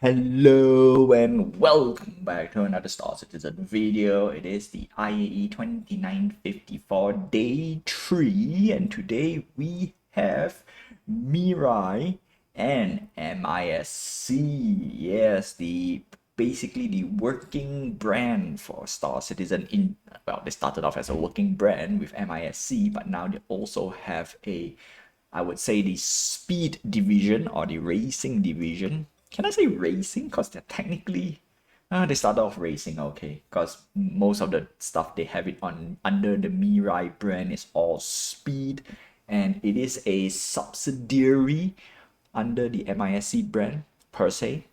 Hello and welcome back to another Star Citizen video. It is the IAE2954 day 3, and today we have Mirai and MISC. Yes, basically the working brand for Star Citizen. They started off as a working brand with MISC, but now they also have I would say the speed division or the racing division. Can I say racing? Because they're technically they started off racing, okay. Because most of the stuff they have it on under the Mirai brand is all speed, and it is a subsidiary under the MISC brand per se.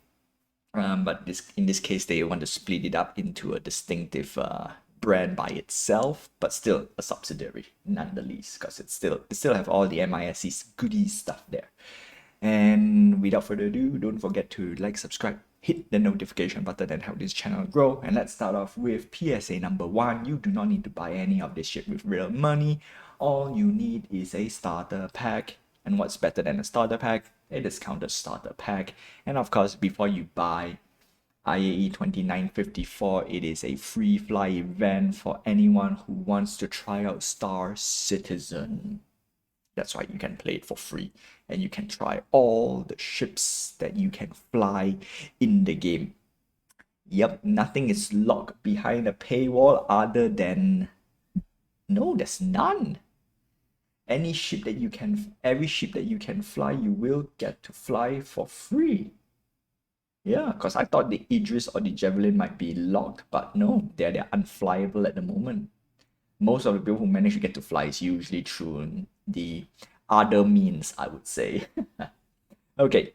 But in this case, they want to split it up into a distinctive brand by itself, but still a subsidiary nonetheless, because it still have all the MISC's goodies stuff there. And without further ado, don't forget to like, subscribe, hit the notification button and help this channel grow. And let's start off with PSA number 1. You do not need to buy any of this shit with real money. All you need is a starter pack. And what's better than a starter pack? A discounted starter pack. And of course, before you buy IAE2954, it is a free fly event for anyone who wants to try out Star Citizen. That's right, you can play it for free and you can try all the ships that you can fly in the game. Yep, nothing is locked behind a paywall other than... No, there's none. Every ship that you can fly, you will get to fly for free. Yeah, because I thought the Idris or the Javelin might be locked, but no, they're unflyable at the moment. Most of the people who manage to get to fly is usually through the other means, I would say. Okay,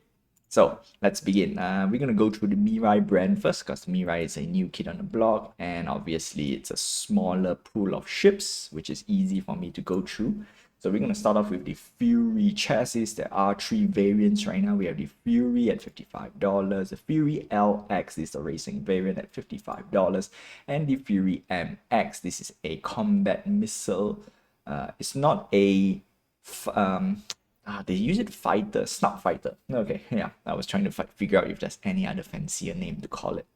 so let's begin. We're gonna go through the Mirai brand first, because Mirai is a new kid on the block, and obviously it's a smaller pool of ships, which is easy for me to go through. So we're going to start off with the Fury chassis. There are 3 variants right now. We have the Fury at $55, the Fury LX is the racing variant at $55, and the Fury MX. This is a combat missile. It's not a... they use it fighter, snout fighter. Okay, yeah, I was trying to figure out if there's any other fancier name to call it.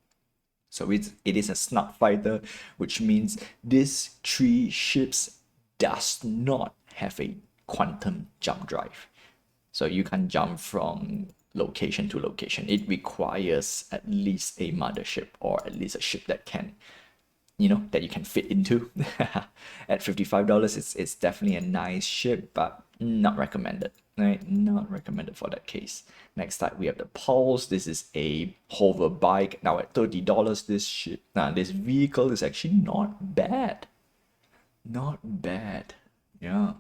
So it is a snout fighter, which means these 3 ships does not have a quantum jump drive. So you can jump from location to location. It requires at least a mothership, or at least a ship that can, that you can fit into. At $55, it's definitely a nice ship, but not recommended. Right? Not recommended for that case. Next up, we have the Pulse. This is a hover bike. Now at $30, this vehicle is actually not bad. Not bad. Yeah.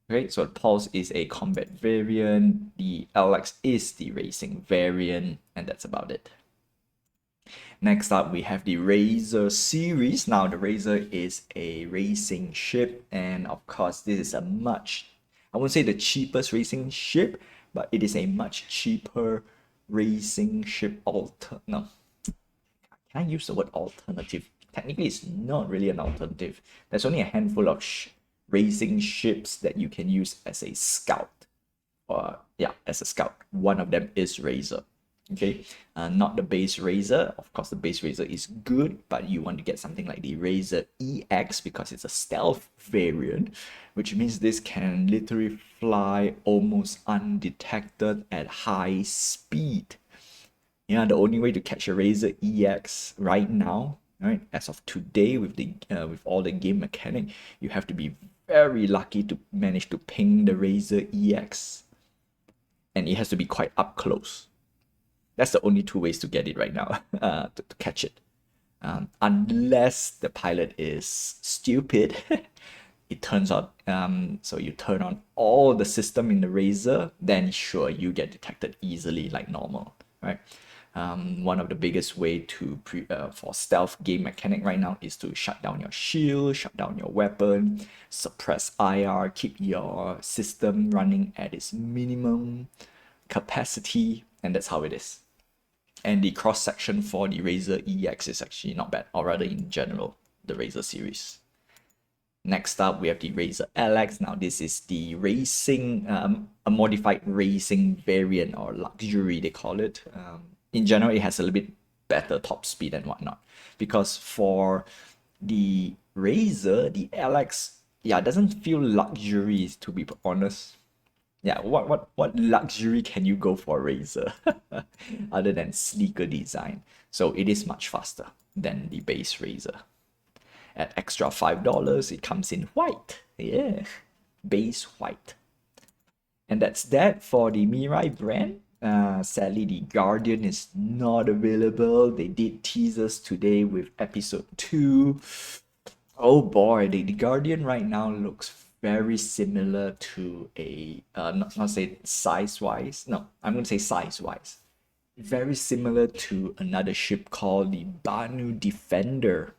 Okay, so the Pulse is a combat variant, the LX is the racing variant, and that's about it. Next up, we have the Razor series. Now, the Razor is a racing ship, and of course, this is a I won't say the cheapest racing ship, but it is a much cheaper racing ship. No, can I use the word alternative? Technically, it's not really an alternative. There's only a handful of racing ships that you can use as a scout. As a scout. One of them is Razor. Okay, not the base Razor. Of course, the base Razor is good, but you want to get something like the Razor EX because it's a stealth variant, which means this can literally fly almost undetected at high speed. Yeah, the only way to catch a Razor EX right now, right, as of today, with all the game mechanic, you have to be very lucky to manage to ping the Razor EX, and it has to be quite up close. That's the only 2 ways to get it right now, to catch it. Unless the pilot is stupid, it turns on, so you turn on all the system in the Razor, then sure, you get detected easily like normal, right? One of the biggest way to for stealth game mechanic right now is to shut down your shield, shut down your weapon, suppress IR, keep your system running at its minimum capacity, and that's how it is. And the cross section for the Razor EX is actually not bad, or rather in general, the Razor series. Next up, we have the Razor LX. Now, this is the racing, a modified racing variant, or luxury, they call it. in general, it has a little bit better top speed and whatnot. Because for the Razor, the LX, yeah, it doesn't feel luxury, to be honest. Yeah, what luxury can you go for a Razor other than sleeker design? So it is much faster than the base Razor. At extra $5, it comes in white. Yeah, base white. And that's that for the Mirai brand. Sadly, the Guardian is not available. They did tease us today with episode 2. Oh boy, the Guardian right now looks very similar to a, not say size-wise. No, I'm going to say size-wise. Very similar to another ship called the Banu Defender.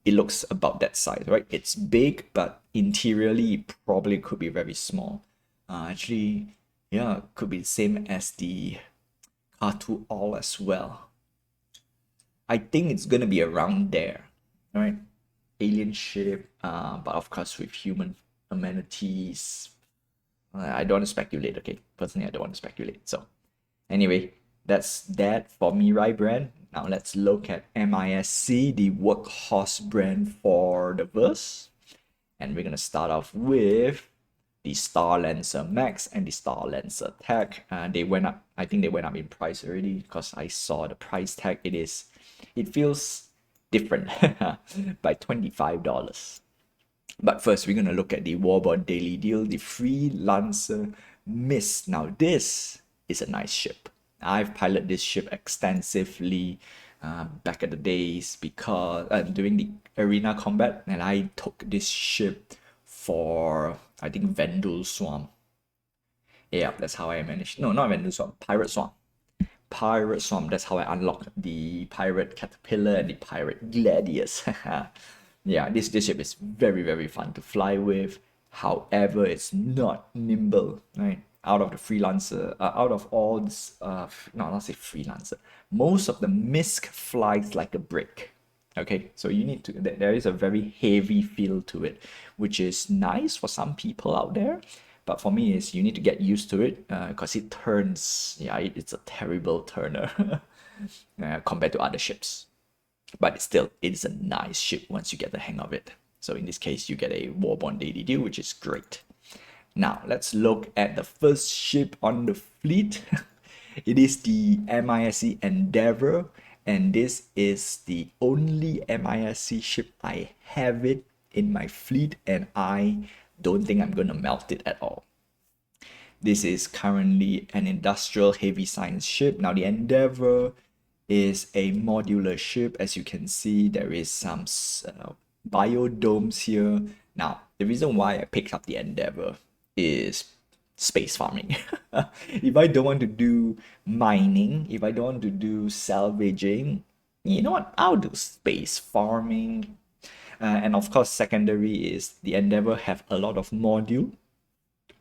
It looks about that size, right? It's big, but interiorly it probably could be very small. Actually, yeah, could be the same as the Katu All as well. I think it's gonna be around there, right? Alien ship, but of course with human amenities. I don't want to speculate, okay? Personally, I don't want to speculate. So, anyway, that's that for Mirai brand. Now let's look at MISC, the workhorse brand for the verse. And we're gonna start off with the Star Lancer Max and the Star Lancer Tech. They went up, I think they went up in price already because I saw the price tag. It feels different by $25. But first, we're gonna look at the Warbot Daily Deal, the Freelancer MISC. Now this is a nice ship. I've piloted this ship extensively back at the days because during the arena combat, and I took this ship for, I think, Vendul Swamp. Yeah, that's how I managed. No, not Vendul Swamp, Pirate Swamp. Pirate Swamp, that's how I unlocked the Pirate Caterpillar and the Pirate Gladius. Yeah, this ship is very, very fun to fly with. However, it's not nimble, right? Out of the Freelancer, out of all this, no, not say Freelancer, most of the MISC flies like a brick. Okay, so you need to, there is a very heavy feel to it, which is nice for some people out there. But for me, is you need to get used to it because it turns, yeah, it's a terrible turner compared to other ships. But it's a nice ship once you get the hang of it. So in this case, you get a Warbond Daily Deal, which is great. Now, let's look at the first ship on the fleet. It is the MISC Endeavor, and this is the only MISC ship I have it in my fleet, and I don't think I'm gonna melt it at all. This is currently an industrial heavy science ship. Now, the Endeavor is a modular ship. As you can see, there is some biodomes here. Now, the reason why I picked up the Endeavor is space farming. If I don't want to do mining, if I don't want to do salvaging, you know what? I'll do space farming. And of course, secondary is the Endeavor have a lot of module.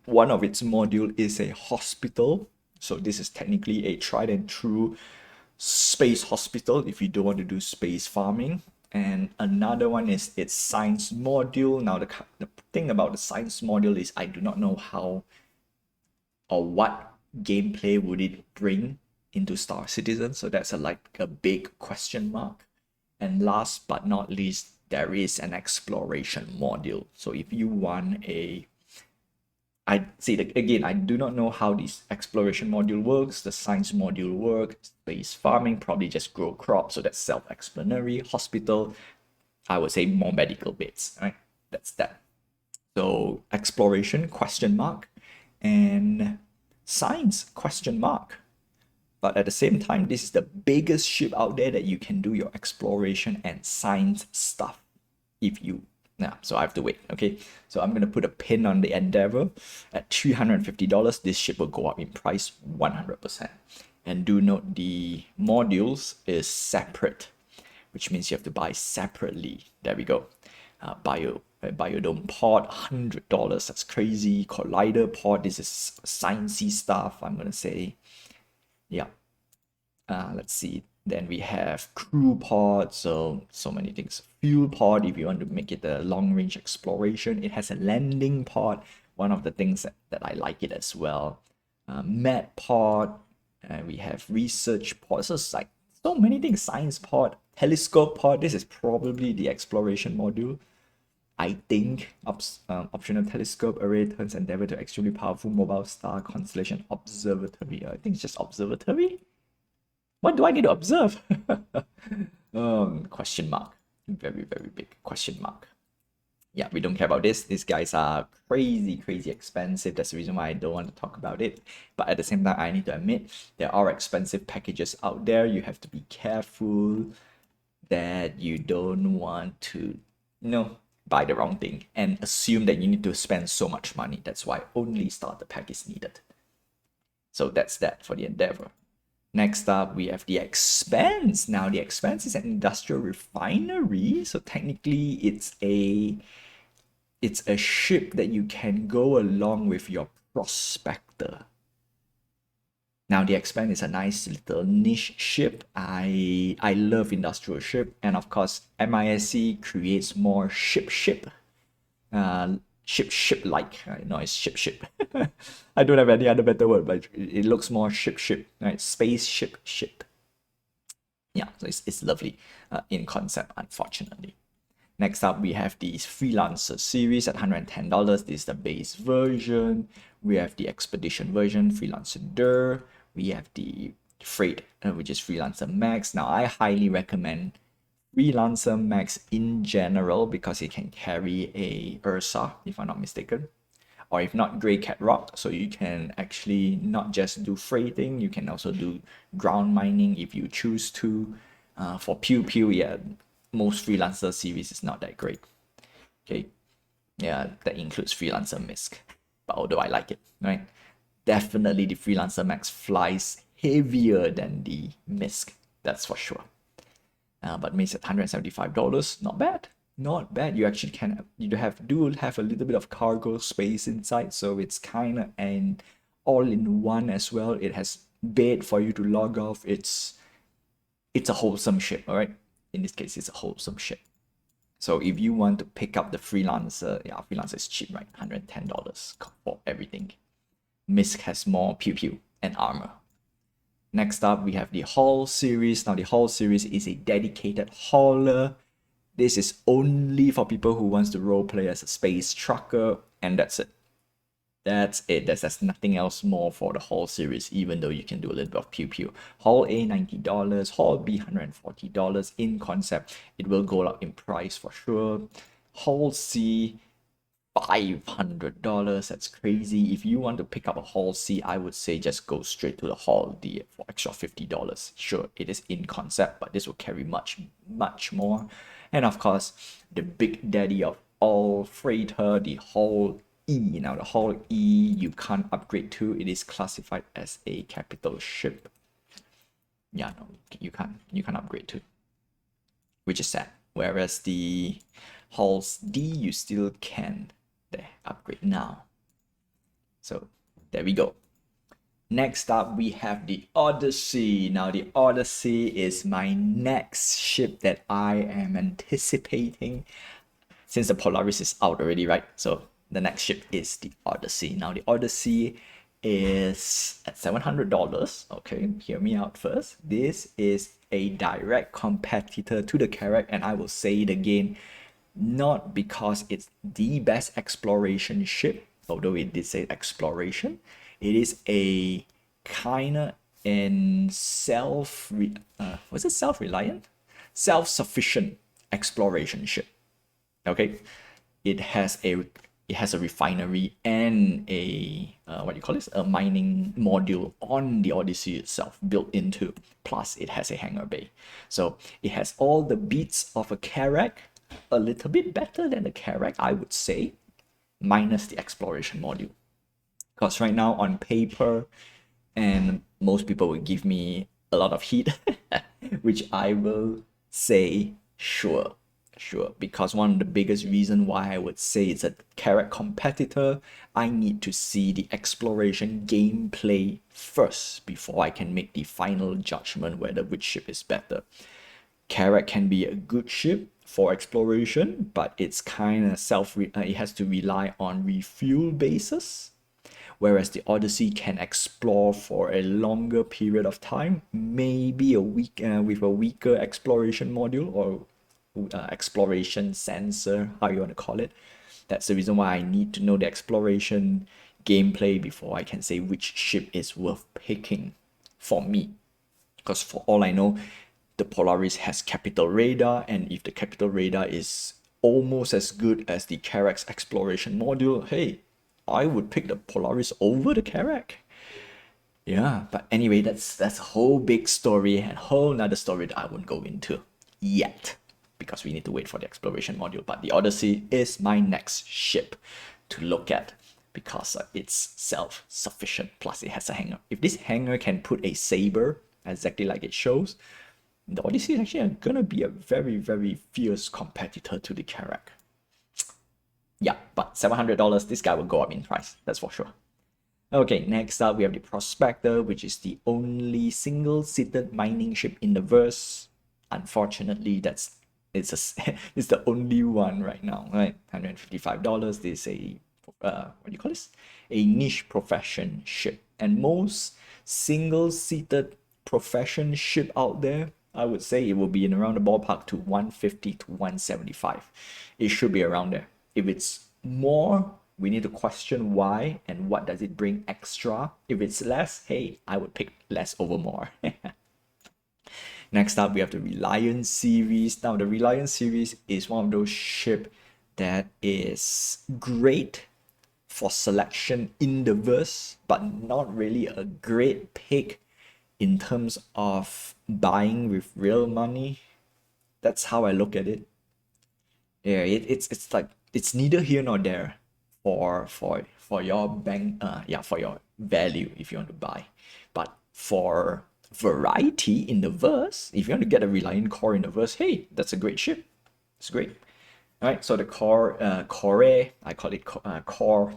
One of its module is a hospital. So this is technically a tried and true space hospital if you don't want to do space farming. And another one is its science module. Now, the thing about the science module is I do not know how or what gameplay would it bring into Star Citizen. So that's like a big question mark. And last but not least, there is an exploration module. So if you want I see that again, I do not know how this exploration module works, the science module works, space farming, probably just grow crops, so that's self-explanatory. Hospital, I would say more medical bits, right? That's that. So exploration, question mark, and science, question mark. But at the same time, this is the biggest ship out there that you can do your exploration and science stuff if you so I have to wait, okay? So I'm gonna put a pin on the Endeavor at $350. This ship will go up in price 100%. And do note the modules is separate, which means you have to buy separately. There we go. Biodome pod, $100. That's crazy. Collider pod, this is sciencey stuff, I'm gonna say. Yeah. Let's see. Then we have crew pod, so many things. Fuel pod, if you want to make it a long-range exploration. It has a landing pod, one of the things that I like it as well. Med pod, we have research pod. So it's like so many things. Science pod, telescope pod. This is probably the exploration module. I think optional telescope array turns endeavor to extremely powerful mobile star constellation observatory. I think it's just observatory. What do I need to observe? Question mark. Very, very big question mark. Yeah, we don't care about this. These guys are crazy, crazy expensive. That's the reason why I don't want to talk about it. But at the same time, I need to admit, there are expensive packages out there. You have to be careful that you don't want to, buy the wrong thing and assume that you need to spend so much money. That's why only starter pack is needed. So that's that for the Endeavor. Next up, we have the Expanse. Now, the Expanse is an industrial refinery. So technically, it's a ship that you can go along with your Prospector. Now, the Expanse is a nice little niche ship. I love industrial ship. And of course, MISC creates more ship-like. I know it's ship. I don't have any other better word, but it looks more ship, right? Spaceship. Yeah, so it's lovely in concept, unfortunately. Next up, we have the Freelancer series at $110. This is the base version. We have the Expedition version, Freelancer. We have the Freight, which is Freelancer Max. Now, I highly recommend Freelancer Max in general because it can carry a Ursa, if I'm not mistaken, or if not, Grey Cat Rock. So you can actually not just do freighting, you can also do ground mining if you choose to. For Pew Pew, yeah, most Freelancer series is not that great. Okay, yeah, that includes Freelancer MISC, but although I like it, right? Definitely the Freelancer Max flies heavier than the MISC, that's for sure. But makes it $175, not bad. Not bad. You actually do have a little bit of cargo space inside, so it's kind of an all-in-one as well. It has bed for you to log off. It's a wholesome ship, all right? In this case, it's a wholesome ship. So if you want to pick up the Freelancer, yeah, Freelancer is cheap, right? $110 for everything. MISC has more pew and armor. Next up, we have the Haul series. Now, the Haul series is a dedicated hauler. This is only for people who wants to roleplay as a space trucker, and that's it. That's it. There's nothing else more for the Haul series, even though you can do a little bit of pew. Haul A, $90. Haul B, $140. In concept, it will go up in price for sure. Haul C, $500. That's crazy. If you want to pick up a Haul C, I would say just go straight to the Haul D for extra $50. Sure, it is in concept, but this will carry much more. And of course, the big daddy of all freighter, the Haul E. Now, the Haul E you can't upgrade to. It is classified as a capital ship. Yeah, no, you can't upgrade to, which is sad. Whereas the Hauls D you still can. There, upgrade now. So there we go. Next up, we have the Odyssey. Now, the Odyssey is my next ship that I am anticipating since the Polaris is out already, right? So the next ship is the Odyssey. Now, the Odyssey is at $700. Okay, hear me out first. This is a direct competitor to the Carrack, and I will say it again, not because it's the best exploration ship, although it did say exploration. It is a kind of self-reliant, self-sufficient exploration ship. Okay, it has a refinery and a a mining module on the Odyssey itself built into. Plus, it has a hangar bay, so it has all the beats of a Carrack. A little bit better than the Carrack, I would say, minus the exploration module. Because right now on paper, and most people will give me a lot of heat, which I will say sure, because one of the biggest reason why I would say it's a Carrack competitor, I need to see the exploration gameplay first before I can make the final judgment whether which ship is better. Carrack can be a good ship for exploration, but it's kind of it has to rely on refuel basis. whereas the Odyssey can explore for a longer period of time, maybe a week with a weaker exploration module or exploration sensor, how you want to call it. That's the reason why I need to know the exploration gameplay before I can say which ship is worth picking for me. Because for all I know, the Polaris has capital radar, and if the capital radar is almost as good as the Carrack's exploration module, hey, I would pick the Polaris over the Carrack. Yeah, but anyway, that's a whole big story and whole nother story that I won't go into yet, because we need to wait for the exploration module. But the Odyssey is my next ship to look at because it's self-sufficient, plus it has a hangar. If this hangar can put a saber exactly like it shows, the Odyssey is actually gonna be a very, very fierce competitor to the Carrack. Yeah, but $700, this guy will go up in price, that's for sure. Okay, next up we have the Prospector, which is the only single-seated mining ship in the verse. Unfortunately, it's the only one right now, right? $155. This is a what do you call this? A niche profession ship, and most single-seated profession ship out there, I would say it will be in around the ballpark to 150 to 175. It should be around there. If it's more, we need to question why and what does it bring extra. If it's less, hey, I would pick less over more. Next up, we have the Reliance series. Now, the Reliance series is one of those ships that is great for selection in the verse, but not really a great pick in terms of buying with real money. That's how I look at it. Yeah, it's like it's neither here nor there for your bank for your value if you want to buy. But for variety in the verse, if you want to get a Reliant core in the verse, hey, that's a great ship. It's great. All right, so the core, I call it core.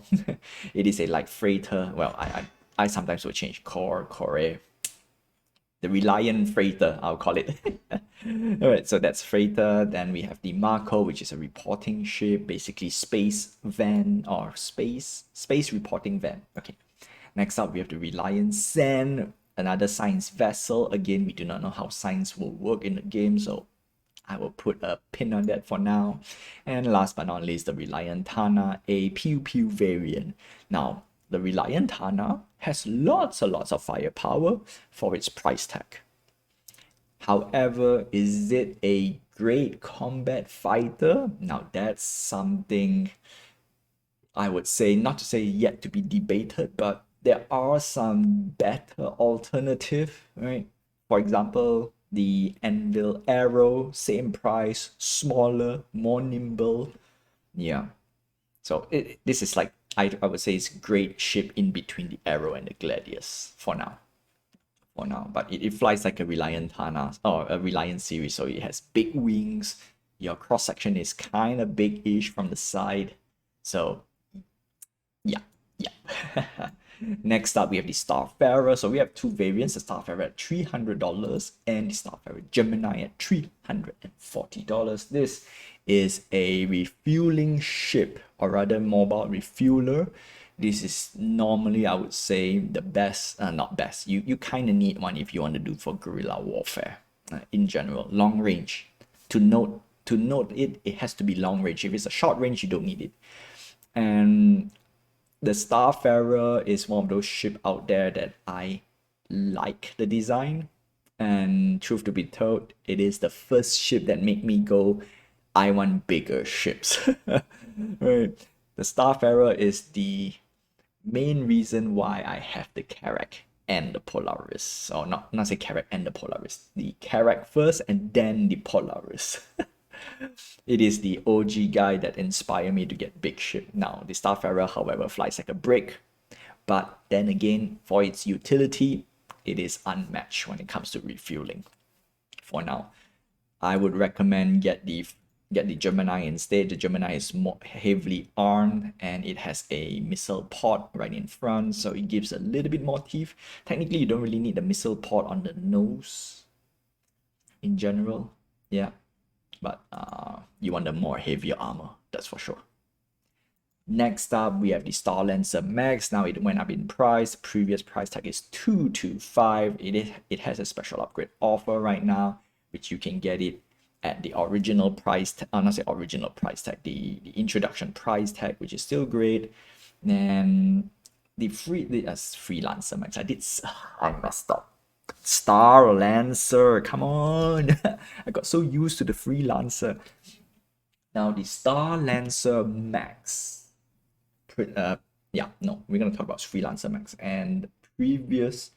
It is a light freighter. Well, I sometimes will change core. The Reliant freighter, I'll call it. All right, so that's freighter. Then we have the Mako, which is a reporting ship, basically space van or space reporting van. Okay. Next up, we have the Reliant Sand, another science vessel. Again, we do not know how science will work in the game, so I will put a pin on that for now. And last but not least, the Reliant Tana, a Pew Pew variant. Now, the Reliant Tana has lots and lots of firepower for its price tag. However, is it a great combat fighter? Now, that's something I would say, not to say yet to be debated, but there are some better alternative, right? For example, the Anvil Arrow, same price, smaller, more nimble. Yeah. So this is like, I would say it's great ship in between the Arrow and the Gladius for now. But it flies like a Reliant Tana or a Reliant series, so it has big wings. Your cross section is kind of big-ish from the side. So yeah. Next up, we have the Starfarer. So we have two variants, the Starfarer at $300 and the Starfarer Gemini at $340. This is a refueling ship, or rather mobile refueler. This is normally, I would say, the best, not best. You kind of need one if you want to do for guerrilla warfare in general. Long range. To note it has to be long range. If it's a short range, you don't need it. And the Starfarer is one of those ships out there that I like the design. And truth to be told, it is the first ship that made me go, I want bigger ships. Right. The Starfarer is the main reason why I have the Carrack and the Polaris. Or not say Carrack and the Polaris. The Carrack first and then the Polaris. It is the OG guy that inspired me to get big ship. Now, the Starfarer, however, flies like a brick. But then again, for its utility, it is unmatched when it comes to refueling. For now, I would recommend get the Gemini instead. The Gemini is more heavily armed and it has a missile pod right in front, so it gives a little bit more teeth. Technically, you don't really need the missile pod on the nose in general. Yeah. But you want the more heavier armor, that's for sure. Next up, we have the Star Lancer Max. Now it went up in price. Previous price tag is 225. It has a special upgrade offer right now, which you can get it at the original price, not say original price tag, the introduction price tag, which is still great. And the Freelancer Max, I messed up. Star Lancer, come on. I got so used to the Freelancer. Now the Star Lancer Max. Yeah, no, we're gonna talk about Freelancer Max. And previous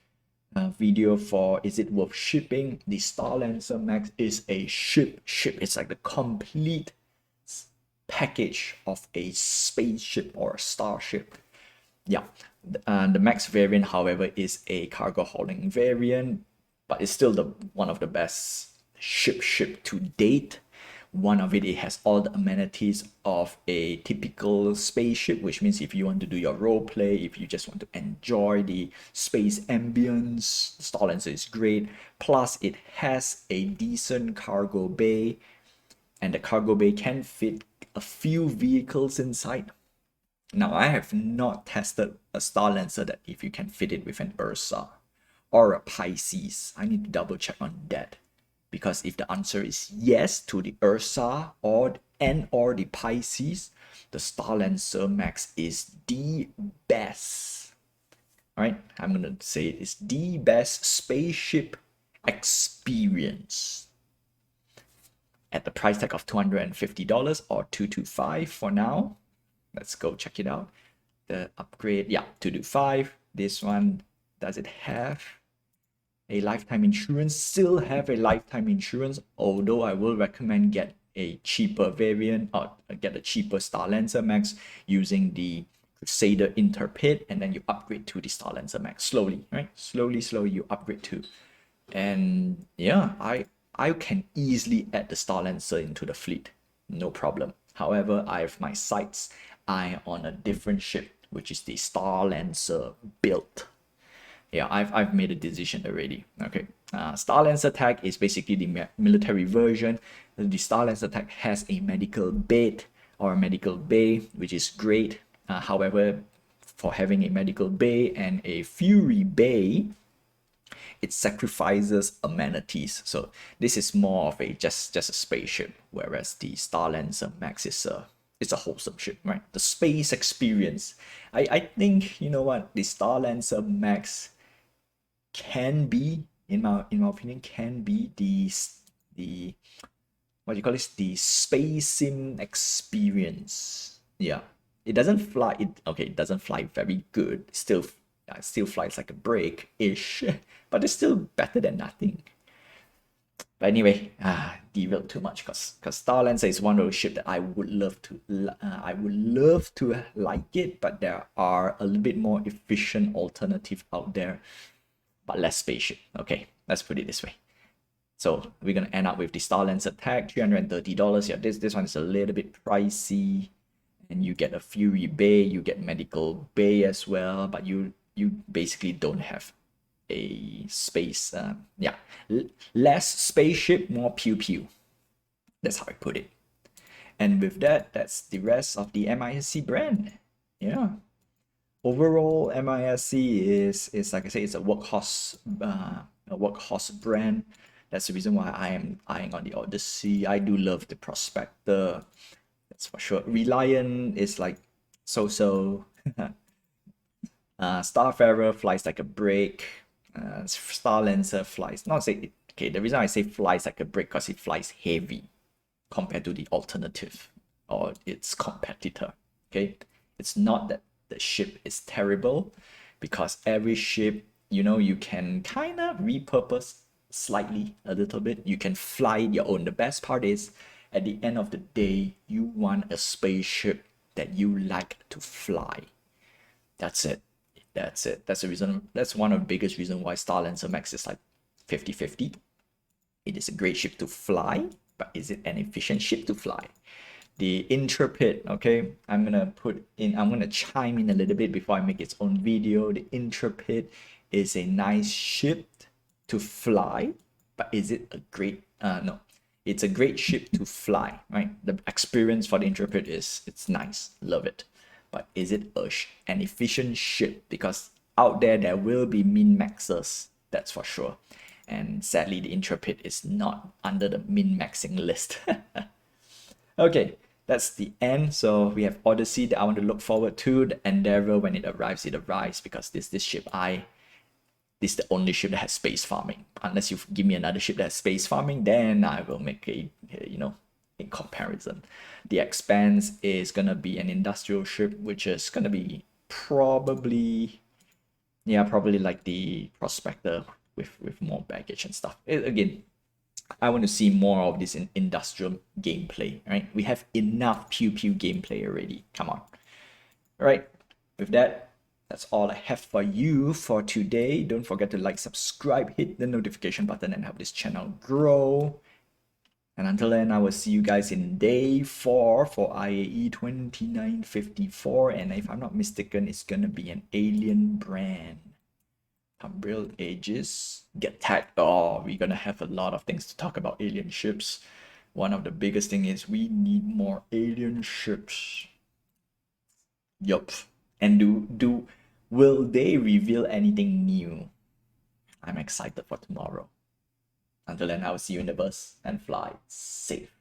video for is it worth shipping? The Star Lancer Max is a ship. It's like the complete package of a spaceship or a starship. Yeah, the Max variant, however, is a cargo hauling variant, but it's still the one of the best ship to date. One of it has all the amenities of a typical spaceship, which means if you want to do your role play, if you just want to enjoy the space ambience, Star Lancer is great. Plus, it has a decent cargo bay, and the cargo bay can fit a few vehicles inside. Now, I have not tested a Star Lancer that if you can fit it with an Ursa or a Pisces. I need to double check on that. Because if the answer is yes to the Ursa or the Pisces, the Star Lancer Max is the best. All right, I'm gonna say it's the best spaceship experience at the price tag of $250 or $225 for now. Let's go check it out. The upgrade, yeah, $225. This one, does it have a lifetime insurance? Still have a lifetime insurance, although I will recommend get a cheaper variant or get a cheaper Star Lancer Max using the Crusader Interpret, and then you upgrade to the Star Lancer Max slowly, right? Slowly you upgrade to. And yeah, I can easily add the Star Lancer into the fleet, no problem. However, I have my sights eye on a different ship, which is the Star Lancer build. Yeah, I've made a decision already. Okay, Star Lancer tag is basically the military version. The Star Lancer tag has a medical bed or a medical bay, which is great. However, for having a medical bay and a Fury bay, it sacrifices amenities. So this is more of a just a spaceship, whereas the Star Lancer Max is it's a wholesome ship, right? The space experience. I think, you know what, the Star Lancer Max can be, in my opinion, can be the what do you call this, the space sim experience. Yeah, it doesn't fly it doesn't fly very good, it still flies like a break ish, but it's still better than nothing. But anyway, derailed too much because Star Lancer is one of those ships that I would love to like it, but there are a little bit more efficient alternative out there, but less spaceship. Okay, let's put it this way. So we're gonna end up with the Star Lancer tag, $330. Yeah, this one is a little bit pricey, and you get a Fury Bay, you get medical bay as well, but you basically don't have a space. Yeah, less spaceship, more pew pew. That's how I put it. And with that, that's the rest of the MISC brand. Yeah. Overall, MISC is like I say, it's a workhorse brand. That's the reason why I am eyeing on the Odyssey. I do love the Prospector, that's for sure. Reliant is like so. Starfarer flies like a brick. Star Lancer flies, not say okay. The reason I say flies like a brick because it flies heavy compared to the alternative or its competitor. Okay, it's not that the ship is terrible, because every ship, you know, you can kind of repurpose slightly a little bit. You can fly your own. The best part is, at the end of the day, you want a spaceship that you like to fly. That's it. That's the reason. That's one of the biggest reasons why Star Lancer Max is like 50-50. It is a great ship to fly, but is it an efficient ship to fly? The Intrepid, okay, I'm gonna chime in a little bit before I make its own video. The Intrepid is a nice ship to fly, but is it a great no, it's a great ship to fly, right? The experience for the Intrepid it's nice, love it. but is it an efficient ship? Because out there will be min-maxers, that's for sure. And sadly, the Intrepid is not under the min-maxing list. Okay, that's the end. So we have Odyssey that I want to look forward to. The Endeavor, when it arrives because this ship this is the only ship that has space farming. Unless you give me another ship that has space farming, then I will make a comparison. The Expanse is gonna be an industrial ship, which is gonna be probably like the Prospector with more baggage and stuff. Again, I want to see more of this in industrial gameplay, right? We have enough pew pew gameplay already. Come on. All right. With that, that's all I have for you for today. Don't forget to like, subscribe, hit the notification button, and help this channel grow. And until then, I will see you guys in day 4 for IAE2954. And if I'm not mistaken, it's gonna be an alien brand. Umbrella Aegis, get tagged. Oh, we're gonna have a lot of things to talk about alien ships. One of the biggest thing is we need more alien ships. Yup. And will they reveal anything new? I'm excited for tomorrow. Until then, I will see you in the bus and fly safe.